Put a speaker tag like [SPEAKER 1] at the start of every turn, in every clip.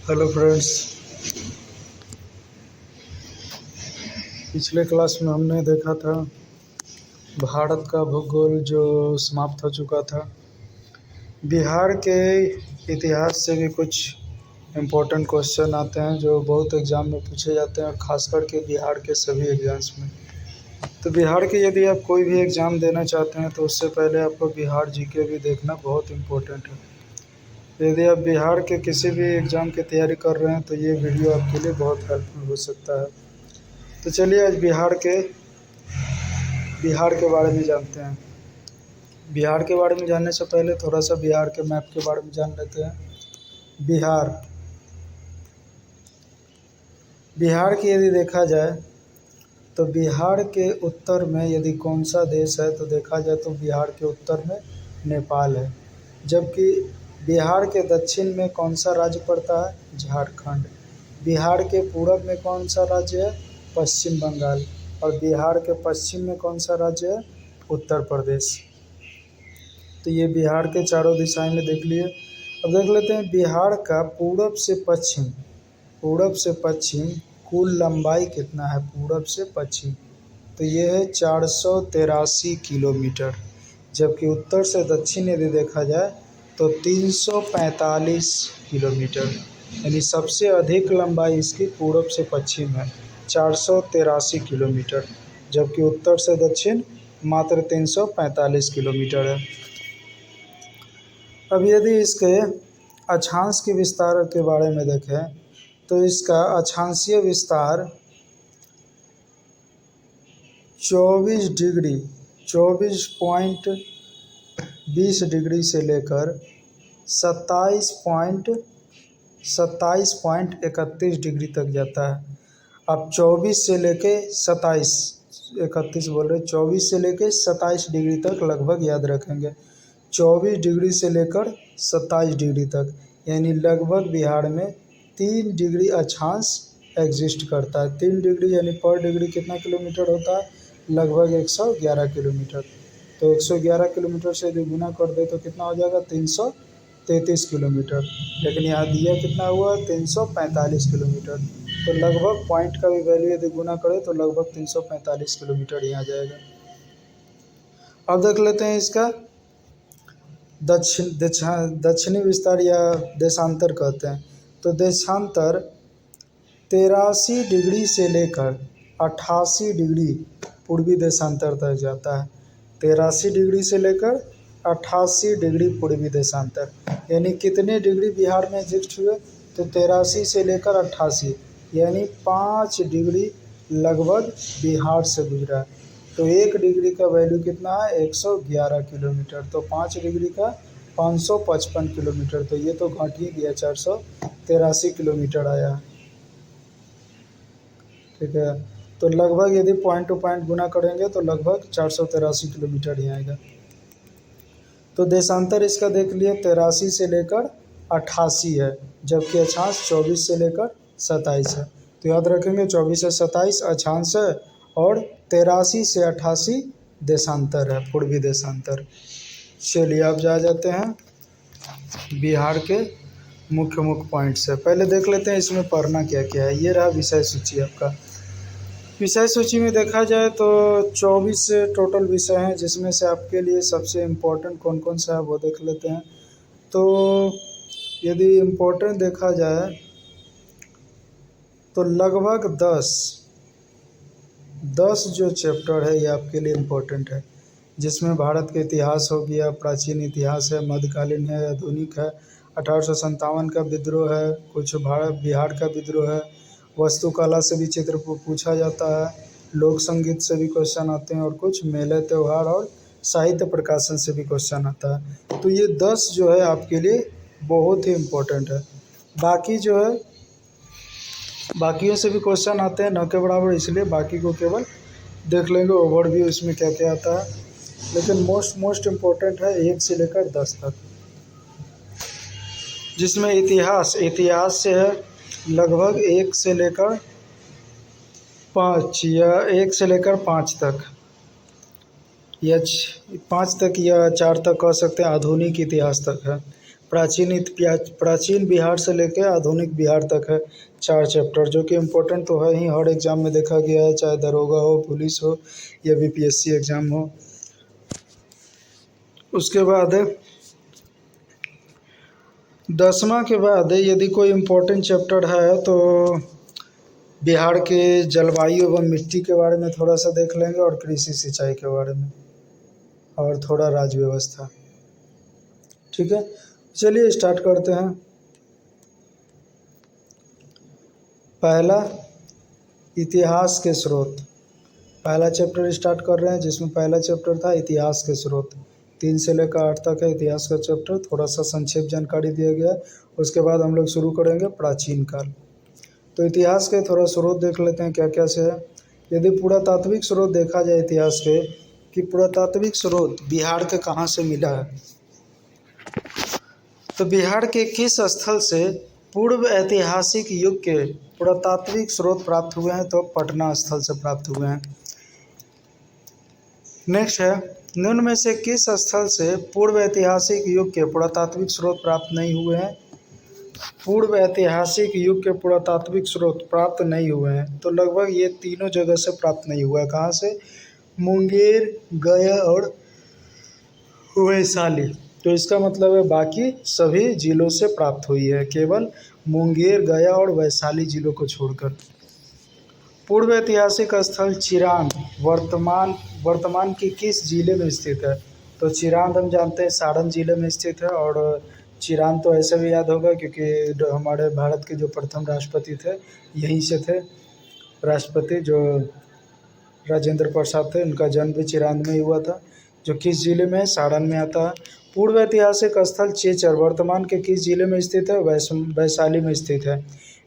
[SPEAKER 1] Hello friends. पिछले class में हमने देखा था भारत का भूगोल जो समाप्त हो चुका था। बिहार के इतिहास से भी कुछ इम्पोर्टेंट क्वेश्चन आते हैं जो बहुत एग्ज़ाम में पूछे जाते हैं और ख़ास करके बिहार के सभी एग्ज़ाम्स में। तो बिहार के यदि आप कोई भी एग्ज़ाम देना चाहते हैं तो उससे पहले आपको बिहार जीके भी देखना बहुत इम्पोर्टेंट है। यदि आप बिहार के किसी भी एग्ज़ाम की तैयारी कर रहे हैं तो ये वीडियो आपके लिए बहुत हेल्पफुल हो सकता है। तो चलिए आज बिहार के बारे में जानते हैं। बिहार के बारे में जानने से पहले थोड़ा सा बिहार के मैप के बारे में जान लेते हैं। बिहार की यदि देखा जाए तो बिहार के उत्तर में यदि कौन सा देश है तो देखा जाए तो बिहार के उत्तर में नेपाल है। जबकि बिहार के दक्षिण में कौन सा राज्य पड़ता है? झारखंड। बिहार के पूरब में कौन सा राज्य है? पश्चिम बंगाल। और बिहार के पश्चिम में कौन सा राज्य है? उत्तर प्रदेश। तो ये बिहार के चारों दिशाएं में देख लिए। अब देख लेते हैं बिहार का पूरब से पश्चिम कुल लंबाई कितना है? पूरब से पश्चिम तो ये है 483 किलोमीटर। जबकि उत्तर से दक्षिण यदि देखा जाए तो 345 किलोमीटर, यानी सबसे अधिक लंबाई इसकी पूरब से पश्चिम है 483 किलोमीटर। जबकि उत्तर से दक्षिण मात्र 345 किलोमीटर है। अब यदि इसके अक्षांश के विस्तार के बारे में देखें तो इसका अक्षांशीय विस्तार 24.20 डिग्री से लेकर 27.31 डिग्री तक जाता है। अब 24 से लेके 27, 31 बोल रहे, 24 से लेके 27 डिग्री तक लगभग याद रखेंगे। 24 डिग्री से लेकर 27 डिग्री तक, यानी लगभग बिहार में 3 डिग्री अक्षांश एग्जिस्ट करता है। 3 डिग्री यानी पर डिग्री कितना किलोमीटर होता है? लगभग 111 किलोमीटर। तो 111 किलोमीटर से यदि गुना कर दे तो कितना हो जाएगा? 333 किलोमीटर। लेकिन यहाँ दिया कितना हुआ? 345 किलोमीटर। तो लगभग पॉइंट का भी वैल्यू यदि गुना करें तो लगभग 345 किलोमीटर ही आ जाएगा। अब देख लेते हैं इसका दक्षिणी विस्तार या देशांतर कहते हैं। तो देशांतर 83 डिग्री से लेकर 88 डिग्री पूर्वी देशांतर तक जाता है। 83 डिग्री से लेकर 88 डिग्री पूर्वी देशांतर, यानी कितने डिग्री बिहार में एग्जिस्ट हुए? तो 83 से लेकर 88, यानी 5 डिग्री लगभग बिहार से गुजरा। तो 1 डिग्री का वैल्यू कितना है? 111 किलोमीटर। तो 5 डिग्री का 555 किलोमीटर। तो ये तो घट ही गया, 483 किलोमीटर आया। ठीक है, तो लगभग यदि पॉइंट टू पॉइंट गुना करेंगे तो लगभग 483 किलोमीटर ही आएगा। तो देशांतर इसका देख लिए 83 से लेकर 88 है, जबकि अक्षांश 24 से लेकर 27 है। तो याद रखेंगे 24 से 27 अक्षांश है और 83 से 88 देशांतर है, पूर्वी देशांतर। चलिए अब जाते हैं बिहार के मुख्य पॉइंट्स है। पहले देख लेते हैं इसमें पढ़ना क्या क्या है। ये रहा विषय सूची आपका। विषय सूची में देखा जाए तो 24 टोटल विषय हैं, जिसमें से आपके लिए सबसे इम्पोर्टेंट कौन कौन सा है वो देख लेते हैं। तो यदि इम्पोर्टेंट देखा जाए तो लगभग 10 जो चैप्टर है ये आपके लिए इम्पोर्टेंट है, जिसमें भारत के इतिहास हो गया, प्राचीन इतिहास है, मध्यकालीन है, आधुनिक है, 1857 का विद्रोह है, कुछ बिहार का विद्रोह है, वास्तुकला से भी चित्र पूछा जाता है, लोक संगीत से भी क्वेश्चन आते हैं और कुछ मेले त्यौहार और साहित्य प्रकाशन से भी क्वेश्चन आता है। तो ये 10 जो है आपके लिए बहुत ही इम्पोर्टेंट है। बाकी जो है बाकियों से भी क्वेश्चन आते हैं, न के बराबर, इसलिए बाकी को केवल देख लेंगे ओवरव्यू इसमें क्या क्या आता है। लेकिन मोस्ट इम्पोर्टेंट है 1 से लेकर 10 तक, जिसमें इतिहास से है लगभग 1 से लेकर 5 या 1 से लेकर 5 तक या 5 तक या 4 तक कह सकते हैं, आधुनिक इतिहास तक है। प्राचीन बिहार से लेकर आधुनिक बिहार तक है 4 चैप्टर, जो कि इम्पोर्टेंट तो है ही, हर एग्ज़ाम में देखा गया है, चाहे दरोगा हो, पुलिस हो या बीपीएससी एग्ज़ाम हो। उसके बाद 10वां के बाद यदि कोई इम्पोर्टेंट चैप्टर है तो बिहार के जलवायु एवं मिट्टी के बारे में थोड़ा सा देख लेंगे, और कृषि सिंचाई के बारे में, और थोड़ा राज्य व्यवस्था। ठीक है, चलिए स्टार्ट करते हैं। पहला, इतिहास के स्रोत। पहला चैप्टर स्टार्ट कर रहे हैं, जिसमें पहला चैप्टर था इतिहास के स्रोत। 3 से लेकर 8 तक है इतिहास का चैप्टर, थोड़ा सा संक्षेप जानकारी दिया गया है। उसके बाद हम लोग शुरू करेंगे प्राचीन काल। तो इतिहास के थोड़ा स्रोत देख लेते हैं क्या क्या से है। यदि पुरातात्विक स्रोत देखा जाए इतिहास के, कि पुरातात्विक स्रोत बिहार के कहाँ से मिला है, तो बिहार के किस स्थल से पूर्व ऐतिहासिक युग के पुरातात्विक स्रोत प्राप्त हुए हैं, तो पटना स्थल से प्राप्त हुए हैं। नेक्स्ट है, निम्न में से किस स्थल से पूर्व ऐतिहासिक युग के पुरातात्विक स्रोत प्राप्त नहीं हुए हैं। पूर्व ऐतिहासिक युग के पुरातात्विक स्रोत प्राप्त नहीं हुए हैं, तो लगभग ये तीनों जगह से प्राप्त नहीं हुआ है। कहाँ से? मुंगेर, गया और वैशाली। तो इसका मतलब है बाकी सभी जिलों से प्राप्त हुई है, केवल मुंगेर, गया और वैशाली जिलों को छोड़कर। पूर्व ऐतिहासिक स्थल चिरांद वर्तमान की किस जिले में स्थित है, तो चिरांद हम जानते हैं सारण जिले में स्थित है। और चिरांद तो ऐसे भी याद होगा क्योंकि हमारे भारत के जो प्रथम राष्ट्रपति थे यहीं से थे। राष्ट्रपति जो राजेंद्र प्रसाद थे, उनका जन्म भी चिरांद में ही हुआ था, जो किस जिले में है, सारण में आता है। पूर्व ऐतिहासिक स्थल चेचर वर्तमान के किस जिले में स्थित है, वैशाली में स्थित है।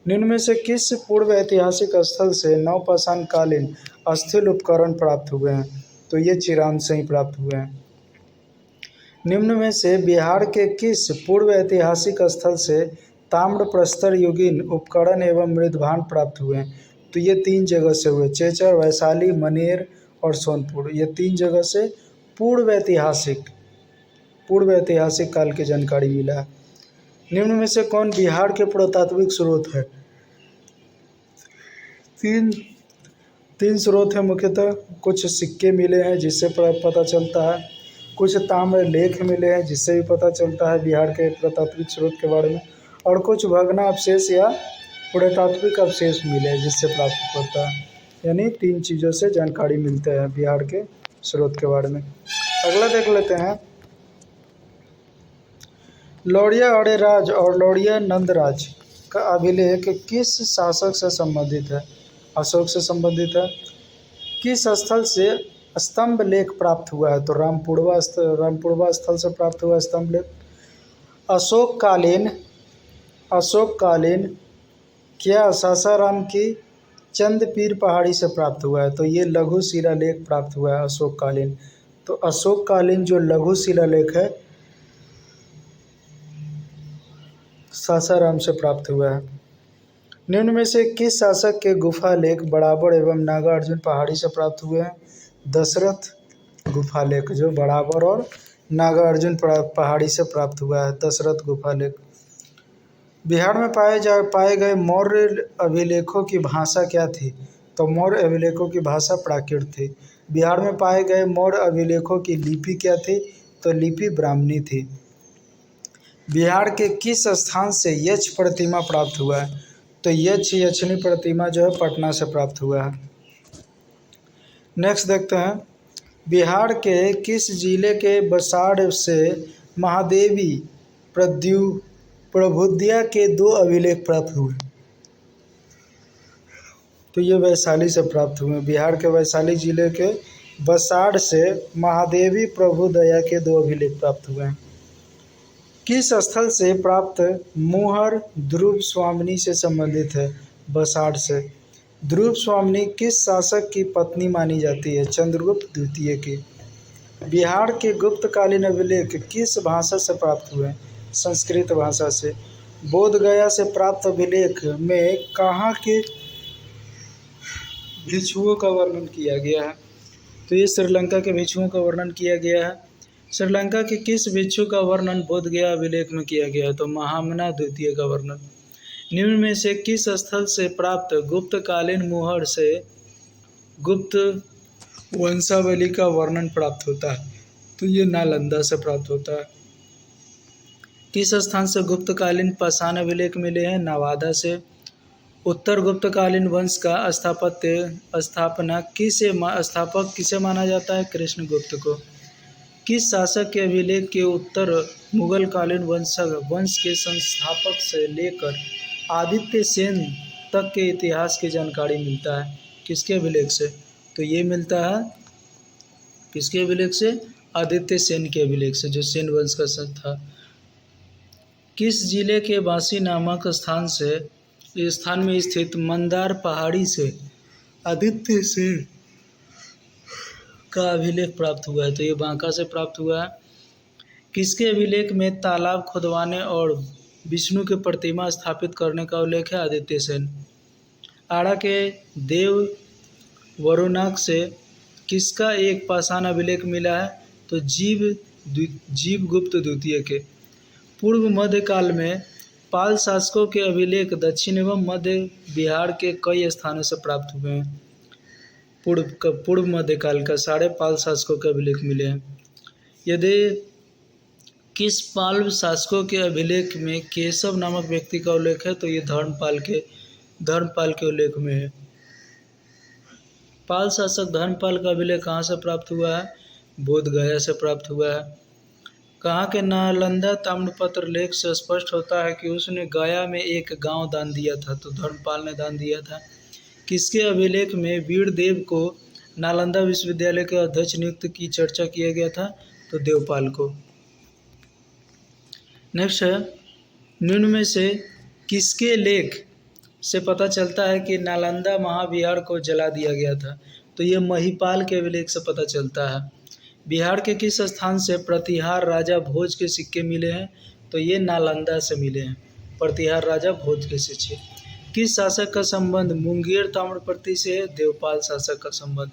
[SPEAKER 1] निम्न में से किस पूर्व ऐतिहासिक स्थल से नवपाषाण कालीन अस्थिल उपकरण प्राप्त हुए हैं, तो ये चिरांद से ही प्राप्त हुए हैं। निम्न में से बिहार के किस पूर्व ऐतिहासिक स्थल से ताम्र प्रस्तर युगीन उपकरण एवं मृदभांड प्राप्त हुए हैं, तो ये 3 जगह से हुए, चेचर, वैशाली, मनेर और सोनपुर। ये 3 जगह से पूर्व ऐतिहासिक काल की जानकारी मिला है। निम्न में से कौन बिहार के पुरातात्विक स्रोत है, तीन स्रोत है मुख्यतः। कुछ सिक्के मिले हैं जिससे पता चलता है, कुछ ताम्र लेख मिले हैं जिससे भी पता चलता है बिहार के पुरातात्विक स्रोत के बारे में, और कुछ भग्ना अवशेष या पुरातात्विक अवशेष मिले हैं जिससे प्राप्त होता है। यानी 3 चीज़ों से जानकारी मिलते हैं बिहार के स्रोत के बारे में। अगला देख लेते हैं, लौरिया अड़ेराज और लौरिया नंदराज का अभिलेख किस शासक से संबंधित है, अशोक से संबंधित है। किस स्थल से स्तंभ लेख प्राप्त हुआ है, तो रामपुरवा स्थल से प्राप्त हुआ स्तंभ लेख। अशोक कालीन क्या सासाराम की चंदपीर पहाड़ी से प्राप्त हुआ है, तो ये लघु शिलालेख प्राप्त हुआ है अशोक कालीन। तो अशोक कालीन जो लघु शिलालेख है सासाराम से प्राप्त हुआ है। निम्न में से किस शासक के गुफा लेख बड़ाबर एवं नागार्जुन पहाड़ी से प्राप्त हुए हैं, दशरथ गुफा लेख जो बड़ाबर और नागार्जुन पहाड़ी से प्राप्त हुआ है, दशरथ गुफा लेख। बिहार में पाए गए मौर्य अभिलेखों की भाषा क्या थी, तो मौर्य अभिलेखों की भाषा प्राकृत थी। बिहार में पाए गए मौर्य अभिलेखों की लिपि क्या थी, तो लिपि ब्राह्मणी थी। बिहार के किस स्थान से यक्ष प्रतिमा प्राप्त हुआ है, तो यक्षिणी प्रतिमा जो है पटना से प्राप्त हुआ है। नेक्स्ट देखते हैं, बिहार के किस जिले के बसाड़ से महादेवी प्रभुद्या के 2 अभिलेख प्राप्त हुए, तो ये वैशाली से प्राप्त हुए। बिहार के वैशाली जिले के बसाड़ से महादेवी प्रभुदया के 2 अभिलेख प्राप्त हुए हैं। किस स्थल से प्राप्त मुहर ध्रुव स्वामिनी से संबंधित है, बसाड़ से। ध्रुव स्वामिनी किस शासक की पत्नी मानी जाती है, चंद्रगुप्त द्वितीय की। बिहार के गुप्तकालीन अभिलेख किस भाषा से प्राप्त हुए, संस्कृत भाषा से। बोधगया से प्राप्त अभिलेख में कहाँ के भिक्षुओं का वर्णन किया गया है, तो ये श्रीलंका के भिक्षुओं का वर्णन किया गया है। श्रीलंका के किस भिक्षु का वर्णन बोध गया अभिलेख में किया गया है? तो महामना द्वितीय का वर्णन। निम्न में से किस स्थल से प्राप्त गुप्तकालीन मुहर से गुप्त वंशावली का वर्णन प्राप्त होता है? तो ये नालंदा से प्राप्त होता है। किस स्थान से गुप्तकालीन पाषाण अभिलेख मिले हैं? नवादा से। उत्तर गुप्तकालीन वंश का स्थापना स्थापक किसे माना जाता है? कृष्णगुप्त को। किस शासक के अभिलेख के उत्तर मुगल कालीन वंश के संस्थापक से लेकर आदित्य सेन तक के इतिहास की जानकारी मिलता है? किसके अभिलेख से? तो ये मिलता है किसके अभिलेख से? आदित्य सेन के अभिलेख से, जो सेन वंश का संत था। किस जिले के बांसी नामक स्थान में स्थित मंदार पहाड़ी से आदित्य सेन का अभिलेख प्राप्त हुआ है? तो ये बांका से प्राप्त हुआ है। किसके अभिलेख में तालाब खुदवाने और विष्णु की प्रतिमा स्थापित करने का उल्लेख है? आदित्य सेन। आड़ा के देव वरुणाक से किसका एक पाषाण अभिलेख मिला है? तो जीवगुप्त द्वितीय के। पूर्व मध्यकाल में पाल शासकों के अभिलेख दक्षिण एवं मध्य बिहार के कई स्थानों से प्राप्त हुए हैं। पूर्व मध्यकाल का सारे पाल शासकों के अभिलेख मिले हैं। यदि किस पाल शासकों के अभिलेख में केशव नामक व्यक्ति का उल्लेख है? तो ये धर्मपाल के उल्लेख में है। पाल शासक धर्मपाल का अभिलेख कहाँ से प्राप्त हुआ है? बोधगया से प्राप्त हुआ है। कहाँ के नालंदा ताम्रपत्र लेख से स्पष्ट होता है कि उसने गया में एक गांव दान दिया था? तो धर्मपाल ने दान दिया था। किसके अभिलेख में वीरदेव को नालंदा विश्वविद्यालय के अध्यक्ष नियुक्त की चर्चा किया गया था? तो देवपाल को। नेक्स्ट है, निम्न में से किसके लेख से पता चलता है कि नालंदा महाविहार को जला दिया गया था? तो ये महिपाल के अभिलेख से पता चलता है। बिहार के किस स्थान से प्रतिहार राजा भोज के सिक्के मिले हैं? तो ये नालंदा से मिले हैं, प्रतिहार राजा भोज के सिक्के। किस शासक का संबंध मुंगेर ताम्रपत्र से है? देवपाल शासक का संबंध।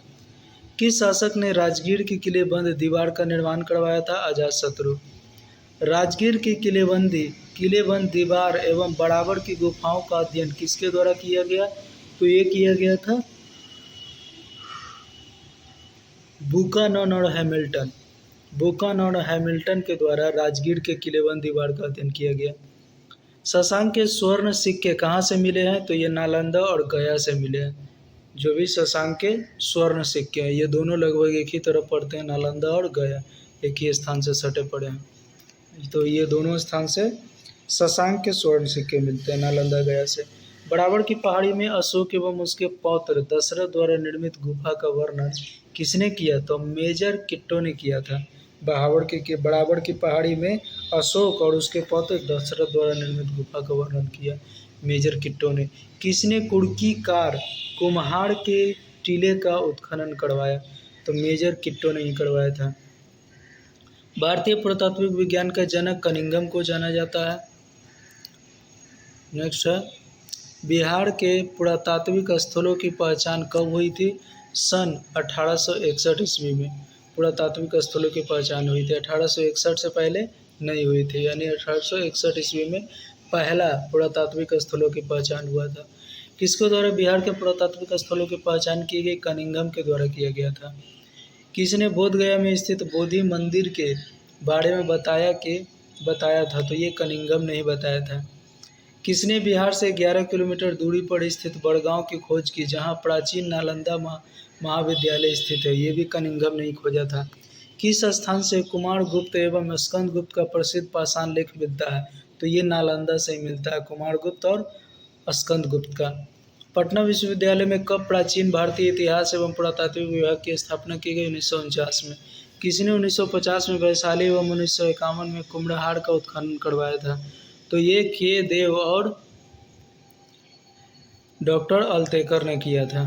[SPEAKER 1] किस शासक ने राजगीर की किलेबंद दीवार का निर्माण करवाया था? अजातशत्रु। राजगीर की किलेबंद दीवार एवं बराबर की गुफाओं का अध्ययन किसके द्वारा किया गया? तो ये किया गया था बुकानन और हैमिल्टन के द्वारा राजगीर के किलेबंद दीवार का अध्ययन किया गया। शशांक के स्वर्ण सिक्के कहाँ से मिले हैं? तो ये नालंदा और गया से मिले हैं। जो भी शशांक के स्वर्ण सिक्के हैं, ये दोनों लगभग एक ही तरफ पड़ते हैं, नालंदा और गया एक ही स्थान से सटे पड़े हैं। तो ये दोनों स्थान से शशांक के स्वर्ण सिक्के मिलते हैं, नालंदा गया से। बराबर की पहाड़ी में अशोक एवं उसके पौत्र दशरथ द्वारा निर्मित गुफा का वर्णन किसने किया? तो मेजर किट्टो ने किया था। बराबर की पहाड़ी में अशोक और उसके पौत्र दशरथ द्वारा निर्मित गुफा का वर्णन किया मेजर किट्टो ने। किसने कुर्कीकार कुम्हार के टीले का उत्खनन करवाया? तो मेजर किट्टो ने ही करवाया था। भारतीय पुरातात्विक विज्ञान का जनक कनिंघम को जाना जाता है। नेक्स्ट है, बिहार के पुरातात्विक स्थलों की पहचान कब हुई थी? सन 1861 ईस्वी में पुरातात्विक स्थलों की पहचान हुई थी। 1861 से पहले नहीं हुई थी, यानी 1861 ईस्वी में पहला पुरातात्विक स्थलों की पहचान हुआ था। किसके द्वारा बिहार के पुरातात्विक स्थलों की पहचान की गई? कनिंघम के द्वारा किया गया था। किसने बोधगया में स्थित बोधि मंदिर के बारे में बताया था? तो ये कनिंघम ने ही बताया था। किसने बिहार से 11 किलोमीटर दूरी पर स्थित बड़गांव की खोज की, जहां प्राचीन नालंदा महाविद्यालय स्थित है? ये भी कनिंघम ने ही खोजा था। किस स्थान से कुमारगुप्त एवं स्कंदगुप्त का प्रसिद्ध पाषाण लेख मिलता है? तो ये नालंदा से ही मिलता है, कुमारगुप्त और स्कंदगुप्त का। पटना विश्वविद्यालय में कब प्राचीन भारतीय इतिहास एवं पुरातात्विक विभाग की स्थापना की गई? 1949 में। किसने 1950 में वैशाली एवं 1951 में कुम्हड़हार का उत्खनन करवाया था? तो ये के देव और डॉक्टर अल्तेकर ने किया था।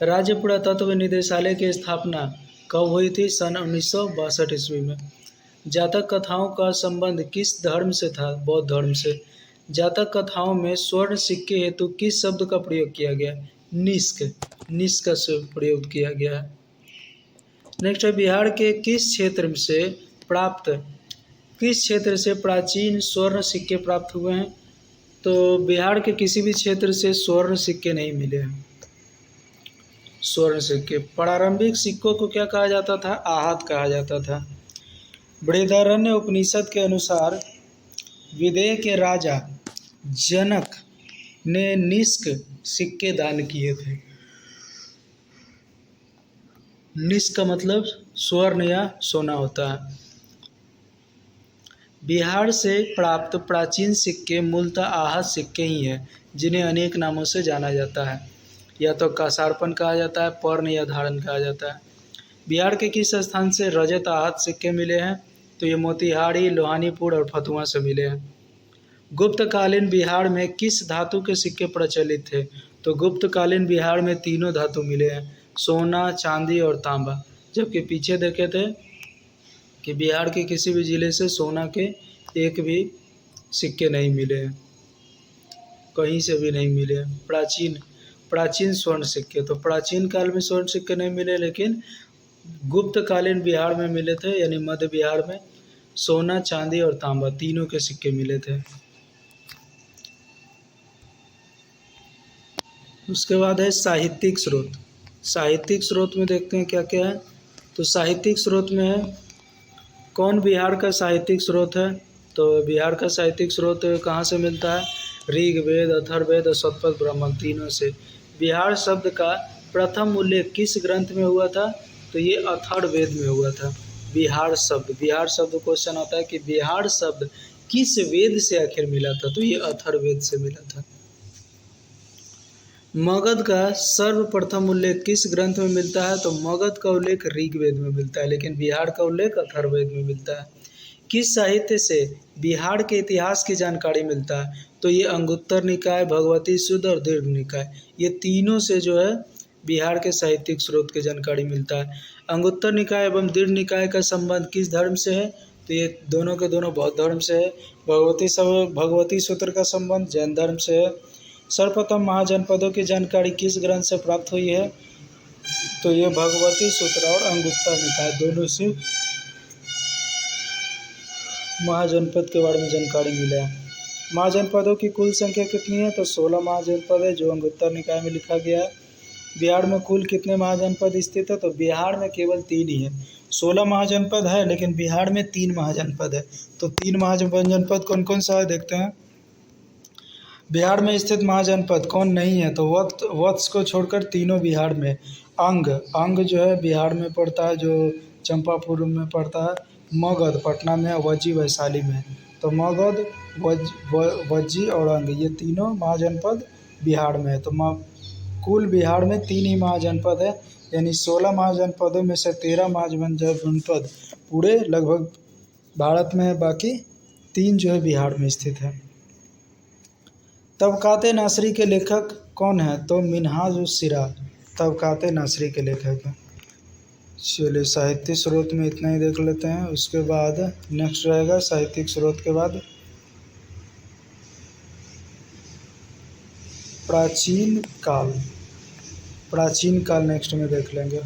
[SPEAKER 1] राज्य पुरातत्व निदेशालय की स्थापना कब हुई थी? सन 1962 ईस्वी में। जातक कथाओं का संबंध किस धर्म से था? बौद्ध धर्म से। जातक कथाओं में स्वर्ण सिक्के हेतु किस शब्द का प्रयोग किया गया? निष्क का प्रयोग किया गया है। नेक्स्ट है बिहार के किस क्षेत्र से प्राचीन स्वर्ण सिक्के प्राप्त हुए हैं? तो बिहार के किसी भी क्षेत्र से स्वर्ण सिक्के नहीं मिले हैं। स्वर्ण सिक्के, प्रारंभिक सिक्कों को क्या कहा जाता था? आहत कहा जाता था। बृहदारण्य उपनिषद के अनुसार विदेह के राजा जनक ने निष्क सिक्के दान किए थे। निष्क का मतलब स्वर्ण या सोना होता है। बिहार से प्राप्त प्राचीन सिक्के मूलतः आहत सिक्के ही हैं, जिन्हें अनेक नामों से जाना जाता है। या तो कासारपन कहा जाता है, पर्ण या धारण कहा जाता है। बिहार के किस स्थान से रजत आहत सिक्के मिले हैं? तो ये मोतिहारी, लोहानीपुर और फतुहा से मिले हैं। गुप्तकालीन बिहार में किस धातु के सिक्के प्रचलित थे? तो गुप्तकालीन बिहार में तीनों धातु मिले हैं, सोना, चांदी और तांबा। जबकि पीछे देखे थे कि बिहार के किसी भी ज़िले से सोना के एक भी सिक्के नहीं मिले हैं, कहीं से भी नहीं मिले हैं। प्राचीन स्वर्ण सिक्के, तो प्राचीन काल में स्वर्ण सिक्के नहीं मिले, लेकिन गुप्तकालीन बिहार में मिले थे, यानी मध्य बिहार में सोना, चांदी और तांबा तीनों के सिक्के मिले थे। उसके बाद है साहित्यिक स्रोत। साहित्यिक स्रोत में देखते हैं क्या क्या है। तो साहित्यिक स्रोत में है, कौन बिहार का साहित्यिक स्रोत है? तो बिहार का साहित्यिक स्रोत कहाँ से मिलता है? ऋग्वेद, अथर्ववेद और शतपथ ब्राह्मण तीनों से। बिहार शब्द का प्रथम उल्लेख किस ग्रंथ में हुआ था? तो ये अथर्ववेद में हुआ था। बिहार शब्द क्वेश्चन आता है कि बिहार शब्द किस वेद से आखिर मिला था? तो ये अथर्ववेद से मिला था। मगध का सर्वप्रथम उल्लेख किस ग्रंथ में मिलता है? तो मगध का उल्लेख ऋग्वेद में मिलता है, लेकिन बिहार का उल्लेख अथर्ववेद में मिलता है। किस साहित्य से बिहार के इतिहास की जानकारी मिलता है? तो ये अंगुत्तर निकाय, भगवती सूत्र और दीर्घ निकाय, ये तीनों से जो है बिहार के साहित्यिक स्रोत की जानकारी मिलता है। अंगुत्तर निकाय एवं दीर्घ निकाय का संबंध किस धर्म से है? तो ये दोनों के दोनों बौद्ध धर्म से है। भगवती सूत्र का संबंध जैन धर्म से है। सर्वप्रथम महाजनपदों की जानकारी किस ग्रंथ से प्राप्त हुई है? तो ये भगवती सूत्र और अंगुत्तर निकाय दोनों से महाजनपद के बारे में जानकारी मिला है। महाजनपदों की कुल संख्या कितनी है? तो 16 महाजनपद है, जो अंगुत्तर निकाय में लिखा गया है। बिहार में कुल कितने महाजनपद स्थित है? तो बिहार में केवल 3 ही है। 16 महाजनपद है, लेकिन बिहार में 3 महाजनपद है। तो 3 महाजनपद कौन कौन सा है देखते हैं। बिहार में स्थित महाजनपद कौन नहीं है? तो वत्स को छोड़कर तीनों बिहार में। अंग जो है बिहार में पड़ता है, जो चंपापुर में पड़ता है। मगध पटना में, वज्जी वैशाली में। तो मगध, वज्जी और अंग, ये तीनों महाजनपद बिहार में है। तो कुल बिहार में 3 ही महाजनपद है, यानी 16 महाजनपदों में से 13 महाजनपद पूरे लगभग भारत में है, बाकी 3 जो है बिहार में स्थित है। तबकाते नासरी के लेखक कौन है? तो मिन्हाज उस सिरा तबकाते नासरी के लेखक हैं। चलिए साहित्यिक स्रोत में इतना ही देख लेते हैं। उसके बाद नेक्स्ट रहेगा साहित्यिक स्रोत के बाद प्राचीन काल नेक्स्ट में देख लेंगे।